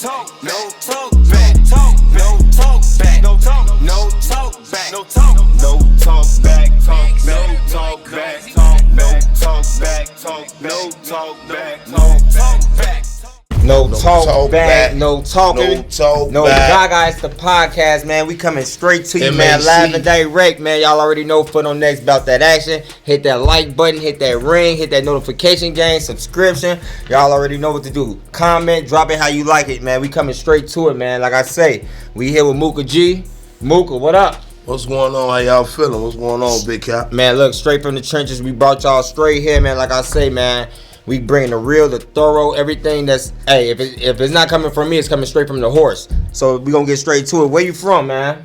talk, no talk back, no talk back, no talk back, no talk back, no talk back, no talk back, no talk back, no talk back, no talk back, no talk back. No talk back, no talking, no talk no back. Gaga. It's the podcast, man. We coming straight to you, man. Live and direct, man. Y'all already know Foot on Next about that action. Hit that like button, hit that ring, hit that notification gang, subscription. Y'all already know what to do. Comment, drop it how you like it, man. We coming straight to it, man. Like I say, we here with Mooka G. Mooka, what up? What's going on? How y'all feeling? What's going on, Big Cap? Man, look, straight from the trenches. We brought y'all straight here, man. Like I say, man. We bring the real, the thorough, everything that's, hey, if it's not coming from me, it's coming straight from the horse. So we gonna get straight to it. Where you from, man?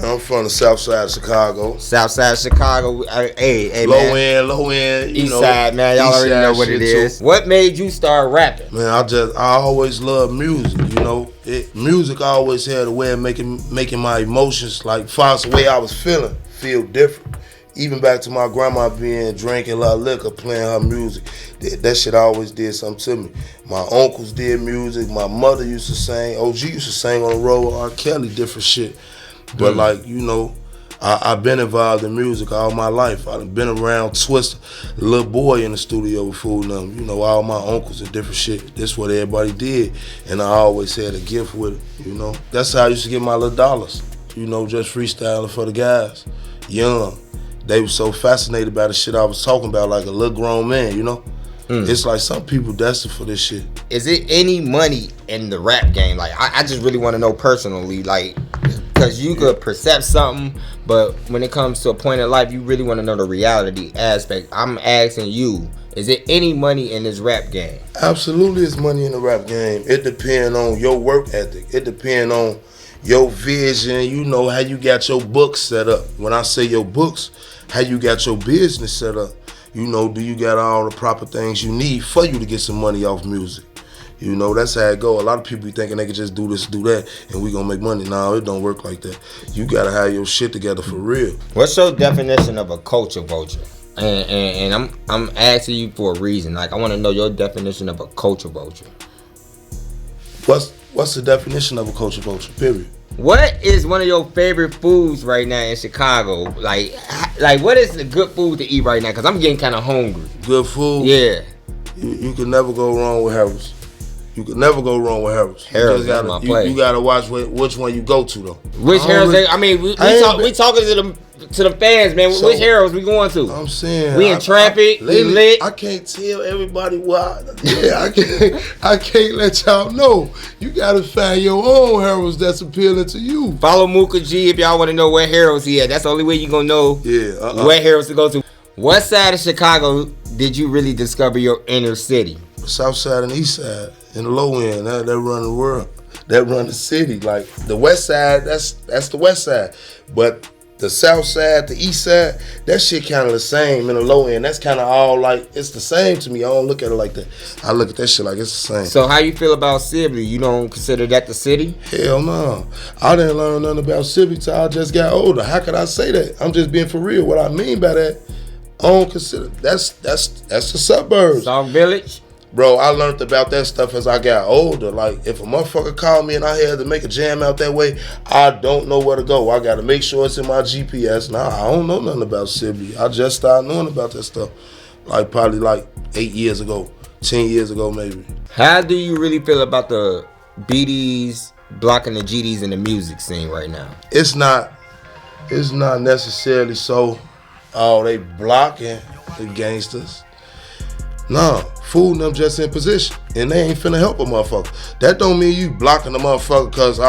I'm from the south side of Chicago. South side of Chicago. Hey, low man. Low end, East side, man. Y'all already know what it is. Too. What made you start rapping? Man, I always loved music, you know. Music always had a way of making my emotions, like far as the way I was feeling, feel different. Even back to my grandma being drinking a lot of liquor, playing her music. That shit always did something to me. My uncles did music. My mother used to sing. OG used to sing on the road with R. Kelly, different shit. But like, you know, I've been involved in music all my life. I've been around Twista, the little boy in the studio with Food and them. You know, all my uncles and different shit. That's what everybody did. And I always had a gift with it, you know. That's how I used to get my little dollars. You know, just freestyling for the guys. Young. They were so fascinated by the shit I was talking about, like a little grown man, you know? It's like some people destined for this shit. Is it any money in the rap game? Like, I just really want to know personally, like, because you could perceive something, but when it comes to a point in life, you really want to know the reality aspect. I'm asking you, is it any money in this rap game? Absolutely, it's money in the rap game. It depends on your work ethic. It depends on your vision, you know, how you got your books set up. When I say your books, how you got your business set up. You know, do you got all the proper things you need for you to get some money off music? You know, that's how it go. A lot of people be thinking they can just do this, do that, and we gonna make money. No, it don't work like that. You gotta have your shit together for real. What's your definition of a culture vulture? And I'm asking you for a reason. Like, I want to know your definition of a culture vulture. What's the definition of a culture vulture, period? What is one of your favorite foods right now in Chicago? Like what is the good food to eat right now? Because I'm getting kind of hungry. Good food? Yeah. You can never go wrong with Harris. You can never go wrong with Harris. Harris is my place. You gotta watch which one you go to, though. Which Harris? I mean, we talking to the fans, man. So, which Harris we going to? I'm saying we in traffic. We lit. I can't tell everybody why. Yeah, I can't let y'all know. You gotta find your own Harris that's appealing to you. Follow Mooka G if y'all want to know where Harris he at. That's the only way you gonna know. Where Harris to go to. What side of Chicago did you really discover your inner city? South side and east side, and the low end. That run the world. That run the city. Like the west side, that's the west side. But the south side, the east side, that shit kind of the same in the low end. That's kind of all like, it's the same to me. I don't look at it like that. I look at that shit like it's the same. So how you feel about Sibley? You don't consider that the city? Hell no. I didn't learn nothing about Sibley till I just got older. How could I say that? I'm just being for real. What I mean by that, I don't consider, that's the suburbs. Song Village? Bro, I learned about that stuff as I got older. Like, if a motherfucker called me and I had to make a jam out that way, I don't know where to go. I got to make sure it's in my GPS. Nah, I don't know nothing about Sibley. I just started knowing about that stuff, like, probably, 8 years ago, 10 years ago, maybe. How do you really feel about the BDs blocking the GDs in the music scene right now? It's not necessarily so, they blocking the gangsters. Nah, Food and them just in position, and they ain't finna help a motherfucker. That don't mean you blocking the motherfucker because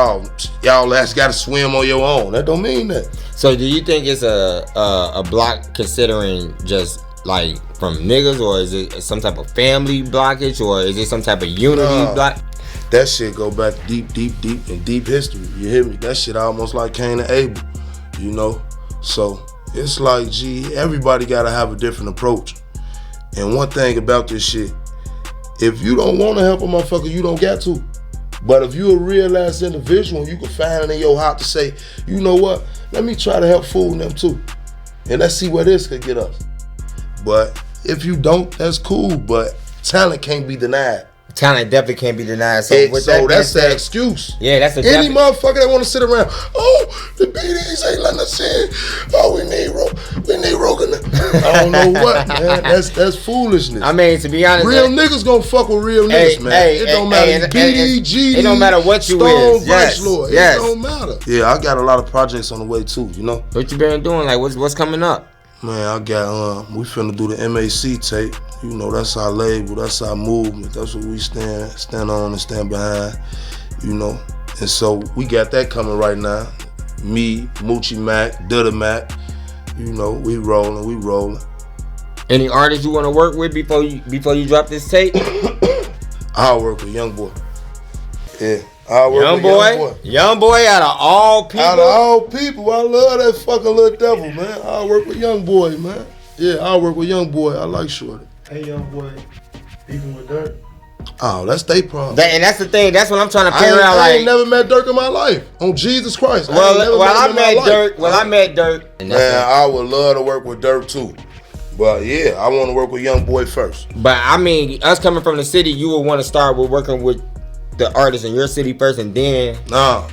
y'all ass gotta swim on your own. That don't mean that. So do you think it's a block considering just like from niggas, or is it some type of family blockage, or is it some type of unity block? That shit go back deep in deep history. You hear me? That shit almost like Cain and Abel, you know? So it's like, gee, everybody gotta have a different approach. And one thing about this shit, if you don't want to help a motherfucker, you don't got to. But if you a real ass individual, you can find it in your heart to say, you know what, let me try to help Fool and them too. And let's see where this could get us. But if you don't, that's cool. But talent can't be denied. Talent definitely can't be denied. So, So with that being that's the said, excuse. yeah, that's a Any definite. motherfucker that want to sit around, oh, the BDs ain't letting us in. Oh, we need Rogan. I don't know what, man. That's foolishness. I mean, to be honest, Real niggas gonna fuck with real niggas, man. It don't matter. BD, GD, it don't matter what you Stone, is. Yes, Vice Lord. yes. It don't matter. Yeah, I got a lot of projects on the way too. You know. What you been doing? Like, what's coming up? Man, I got we finna do the MAC tape. You know, that's our label, that's our movement, that's what we stand on and stand behind, you know. And so we got that coming right now. Me, Moochie Mac, Dudda Mac, you know, we rolling. Any artists you want to work with before you drop this tape? I'll work with Young Boy. Yeah, I'll work with Young Boy. Young Boy out of all people. Out of all people, I love that fucking little devil, man. I'll work with Young Boy, man. Yeah, I'll work with Young Boy. I like Shorty. Hey, Young Boy, even with Durk. Oh, that's their problem. And that's the thing. That's what I'm trying to figure out. I ain't never met Durk in my life. On Jesus Christ. I met Durk. Man, I would love to work with Durk too. But yeah, I want to work with Young Boy first. But I mean, us coming from the city, you would want to start with working with the artists in your city first, and then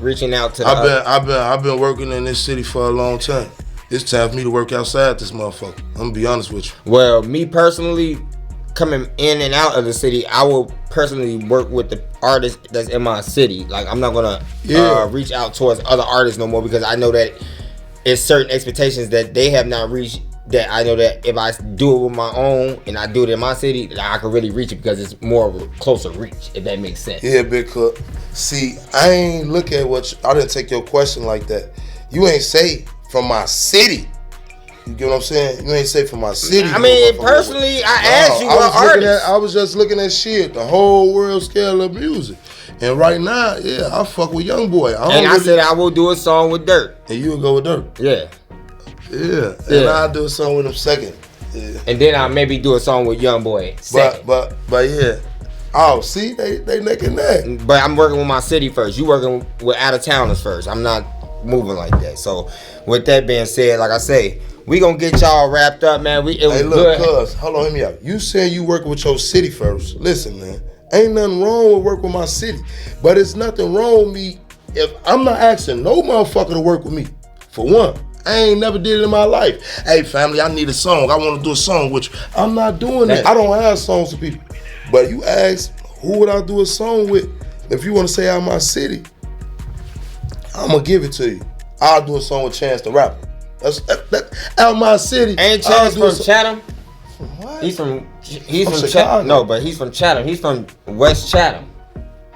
reaching out to. I've been working in this city for a long time. It's time for me to work outside this motherfucker. I'm gonna be honest with you. Well, me personally, coming in and out of the city, I will personally work with the artists that's in my city. Like, I'm not gonna reach out towards other artists no more, because I know that it's certain expectations that they have not reached, that I know that if I do it with my own and I do it in my city, that I can really reach it, because it's more of a closer reach, if that makes sense. Yeah, Big Cook. See, I ain't look at I didn't take your question like that. You ain't say from my city. You get what I'm saying? You ain't say from my city. I mean, personally, I asked you what artist. I was just looking at shit, the whole world scale of music. And right now, yeah, I fuck with Young Boy. I said I will do a song with Durk. And you'll go with Durk. Yeah. Yeah. And I'll do a song with him second. Yeah. And then I'll maybe do a song with Young Boy second. But yeah. Oh, see, they neck and neck. But I'm working with my city first. You working with out of towners first. I'm not moving like that. So with that being said, like I say, we gonna get y'all wrapped up, man. Hey, look, cuz, hold on, hear me out. You saying you working with your city first. Listen, man, ain't nothing wrong with working with my city. But it's nothing wrong with me if I'm not asking no motherfucker to work with me. For one, I ain't never did it in my life. Hey, family, I need a song. I want to do a song with you. I'm not doing that. I don't have songs for people. But you ask, who would I do a song with? If you want to say out my city, I'm going to give it to you. I'll do a song with Chance the Rapper. That's out my city. Ain't Chance from Chatham? What? He's from Chicago. Chicago. No, but he's from Chatham. He's from West Chatham.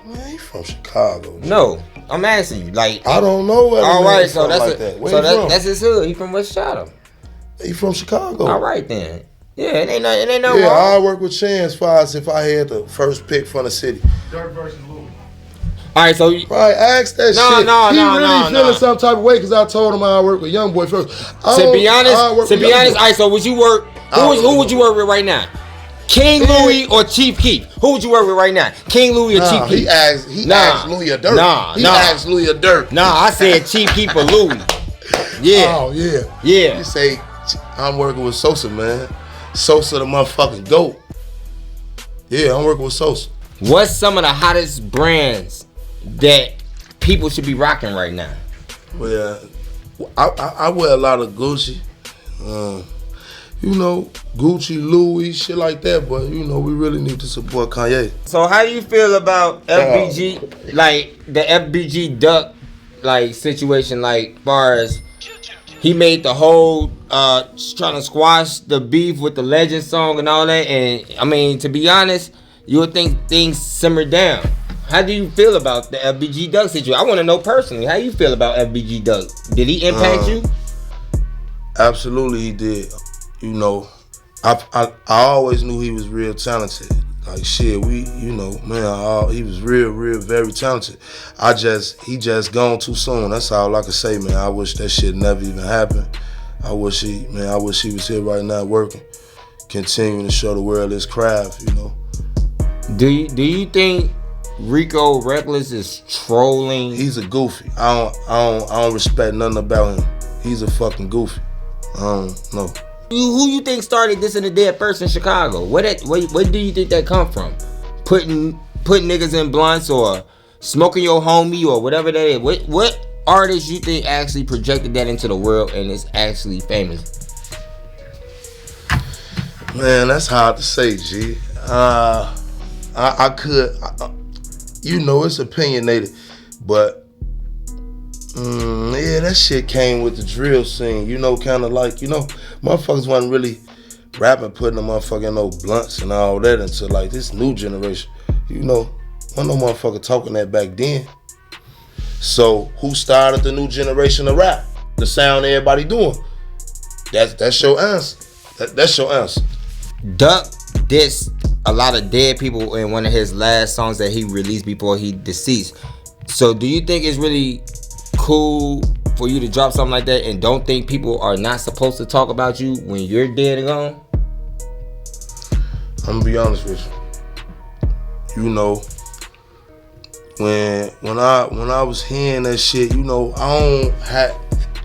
Man, he's from Chicago. Man. No, I'm asking you. Like, I don't know where. All right, so that's his hood. He from West Chatham. He from Chicago. All right then. Yeah, it ain't no yeah, wrong. I work with Chance Files if I had the first pick from the city. Durk versus Louis. All right, so right, ask that shit. He feeling some type of way because I told him I work with Young Boy first. To be honest, all right. So would you work? Who would you work with right now? King Louis or Chief Keef? Who would you work with right now? King Louis or Chief Keef? He asked Louis or Durk. He asked Louis or Durk. Nah, I said Chief Keef or Louis. Yeah. Oh yeah. Yeah. You say I'm working with Sosa, man. Sosa the motherfucking GOAT. Yeah, I'm working with Sosa. What's some of the hottest brands that people should be rocking right now? Well, I wear a lot of Gucci. You know, Gucci, Louis, shit like that, but you know, we really need to support Kanye. So how do you feel about FBG, like the FBG Duck like situation, like far as he made the whole trying to squash the beef with the Legend song and all that, and I mean, to be honest, you would think things simmered down. How do you feel about the FBG Duck situation? I want to know personally, how you feel about FBG Duck? Did he impact you? Absolutely, he did. You know, I always knew he was real talented. Like shit, you know, man, he was real, very talented. He just gone too soon. That's all I can say, man. I wish that shit never even happened. I wish he was here right now working, continuing to show the world his craft. You know. Do you think Rico Reckless is trolling? He's a goofy. I don't respect nothing about him. He's a fucking goofy. I don't know. Who you think started this in the dead first in Chicago? Where do you think that come from? Putting putting niggas in blunts or smoking your homie or whatever that is? What artist you think actually projected that into the world and is actually famous? Man, that's hard to say, G. I could, you know, it's opinionated, but yeah, that shit came with the drill scene. You know, kind of like, you know, motherfuckers wasn't really rapping, putting the motherfucking no blunts and all that until like this new generation. You know, wasn't no motherfucker talking that back then. So who started the new generation of rap? The sound everybody doing. That's your answer. That's your answer. Durk dissed a lot of dead people in one of his last songs that he released before he deceased. So do you think it's really cool for you to drop something like that and don't think people are not supposed to talk about you when you're dead and gone? I'm gonna be honest with you. You know, when I was hearing that shit, you know,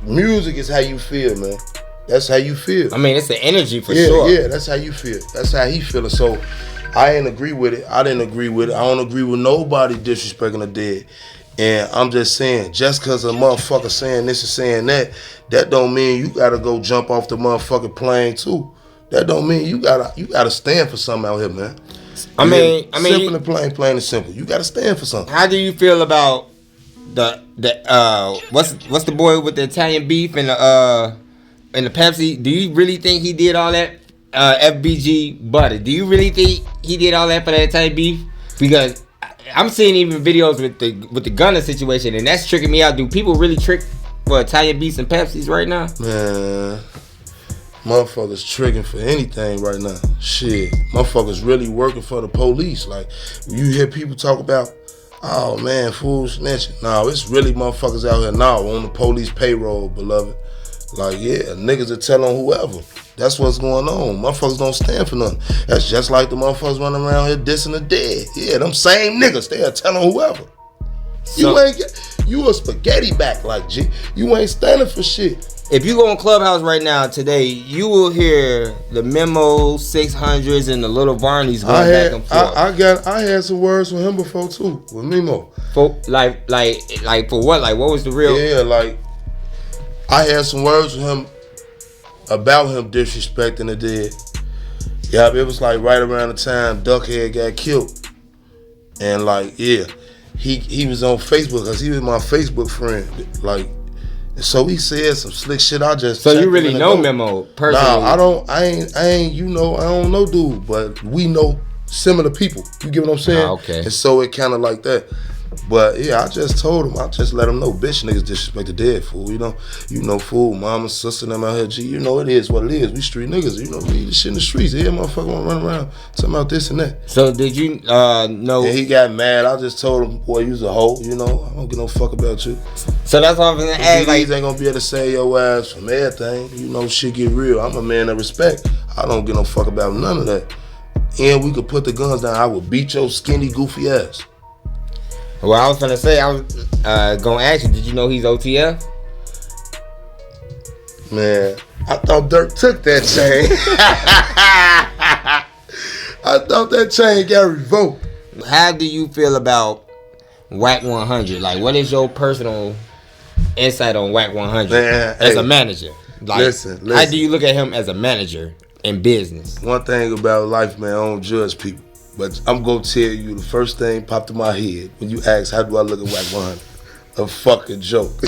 music is how you feel, man. That's how you feel. I mean, it's the energy for sure. Yeah, that's how you feel. That's how he feeling. So I didn't agree with it. I didn't agree with it. I don't agree with nobody disrespecting the dead. And I'm just saying, just because a motherfucker saying this and saying that, that don't mean you gotta go jump off the motherfucking plane too. That don't mean you gotta stand for something out here, man. I mean, simple and plain and simple. You gotta stand for something. How do you feel about the what's the boy with the Italian beef and the Pepsi? Do you really think he did all that? FBG Butter. Do you really think he did all that for that Italian beef? Because I'm seeing even videos with the Gunner situation, and that's tricking me out. Do people really trick for Italian beefs and Pepsis right now? Man, motherfuckers tricking for anything right now. Shit, motherfuckers really working for the police. Like, you hear people talk about, oh man, fool snitching. No, it's really motherfuckers out here now on the police payroll, beloved. Like, yeah, niggas are telling whoever. That's what's going on. Motherfuckers don't stand for nothing. That's just like the motherfuckers running around here dissing the dead. Yeah, them same niggas, they are telling whoever. You a spaghetti back like G. You ain't standing for shit. If you go on Clubhouse right now today, you will hear the Memo 600s and the Little Varneys going back and forth. I had some words with him before too, with Memo. For like for what? Like, what was the real? Yeah, like I had some words with him about him disrespecting the dead. Yeah, it was like right around the time Duckhead got killed, and like, yeah, he was on Facebook because he was my Facebook friend. Like, so he said some slick shit. So you really know Memo personally? Nah, I ain't. You know, I don't know dude, but we know similar people. You get what I'm saying? Okay. And so it kind of like that. But yeah, I just told him. I just let him know, bitch, niggas disrespect the dead, fool. You know, fool, mama, sister, them out here, G. You know it is what it is. We street niggas. You know, we eat this shit in the streets. Yeah, motherfucker wanna run around talking about this and that. So did you know? And he got mad. I just told him, boy, you's a hoe. You know, I don't give no fuck about you. So that's what I'm gonna ask. Like, ain't gonna be able to say your ass from everything. You know, shit get real. I'm a man of respect. I don't give no fuck about none of that. And we could put the guns down. I would beat your skinny, goofy ass. Well, I was gonna say, I was gonna ask you, did you know he's OTF? Man, I thought Durk took that chain. I thought that chain got revoked. How do you feel about Whack 100? Like, what is your personal insight on Whack 100 Man, as a manager? Like, listen. How do you look at him as a manager in business? One thing about life, man, I don't judge people. But I'm gonna tell you, the first thing popped in my head when you asked, how do I look at Whack 100? A fucking joke.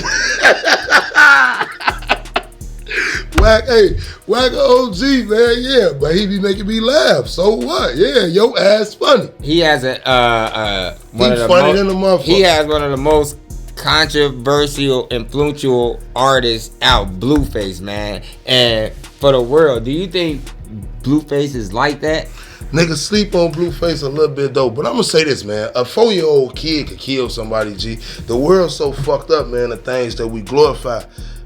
Whack a OG, man, yeah, but he be making me laugh. So what? Yeah, your ass funny. He has than the motherfucker. He has one of the most controversial, influential artists out, Blueface, man. And for the world, do you think Blueface is like that? Niggas sleep on Blueface a little bit though, but I'm gonna say this, man. A 4-year-old kid could kill somebody, G. The world's so fucked up, man, the things that we glorify.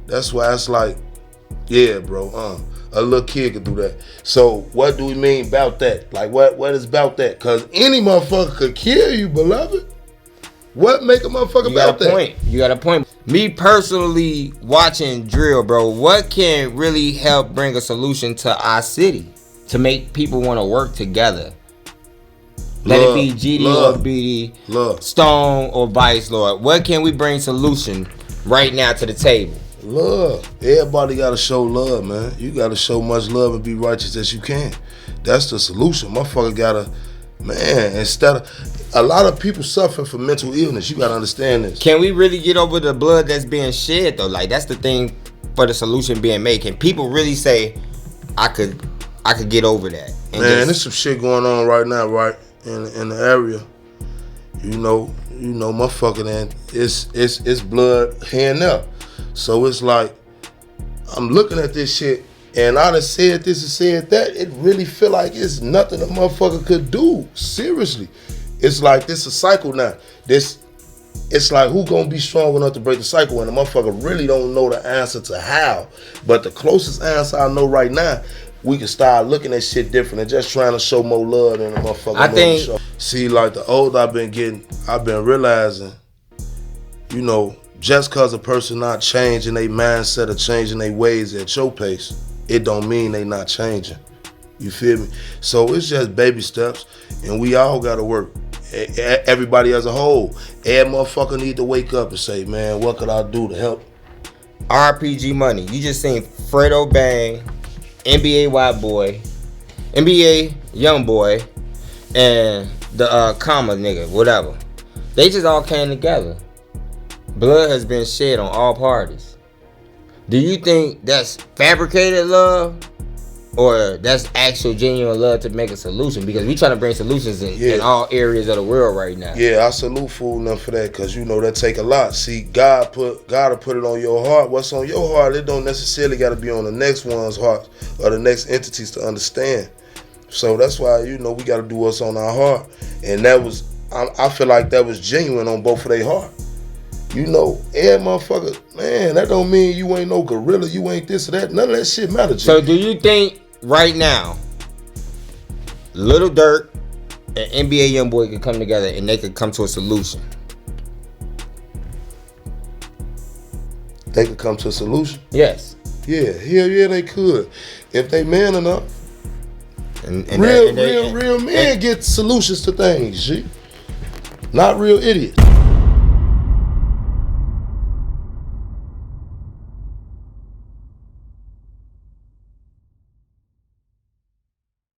That's why it's like, yeah, bro, a little kid could do that. So what do we mean about that? Like, what is about that? Cause any motherfucker could kill you, beloved. What make a motherfucker about that? You got a point. Me personally watching drill, bro, what can really help bring a solution to our city to make people want to work together? Let Love, it be GD love, or BD, love. Stone or Vice Lord. What can we bring solution right now to the table? Love. Everybody gotta show love, man. You gotta show much love and be righteous as you can. That's the solution. Motherfucker gotta, man, instead of a lot of people suffering from mental illness. You gotta understand this. Can we really get over the blood that's being shed though? Like that's the thing for the solution being made. Can people really say, I could get over that? And Man, there's some shit going on right now, right? In the area. You know, motherfucker, and it's blood here and there. So it's like, I'm looking at this shit, and I done said this and said that. It really feel like it's nothing a motherfucker could do. Seriously. It's like this a cycle now. It's like who gonna be strong enough to break the cycle when the motherfucker really don't know the answer to how. But the closest answer I know right now, we can start looking at shit different and just trying to show more love than the motherfucker. I think. Show. See, like the older I've been getting, I've been realizing, you know, just cause a person not changing their mindset or changing their ways at your pace, it don't mean they not changing. You feel me? So it's just baby steps, and we all gotta work. Everybody as a whole. Every motherfucker need to wake up and say, man, what could I do to help? RPG Money. You just seen Fredo Bang, NBA White Boy, NBA Young Boy, and the comma nigga, whatever. They just all came together. Blood has been shed on all parties. Do you think that's fabricated love? Or that's actual genuine love to make a solution? Because we trying to bring solutions in all areas of the world right now. Yeah, I salute fool enough for that, because you know that take a lot. See, God will put it on your heart. What's on your heart, it don't necessarily got to be on the next one's heart or the next entities to understand. So that's why, you know, we got to do what's on our heart. And that was, I feel like that was genuine on both of their heart. You know, every motherfucker, man, that don't mean you ain't no gorilla, you ain't this or that. None of that shit matters. So do you think right now, Little Durk and NBA Young Boy could come together and they could come to a solution? They could come to a solution? Yes. Yeah, they could. If they man enough. And real men get solutions to things, G. Not real idiots.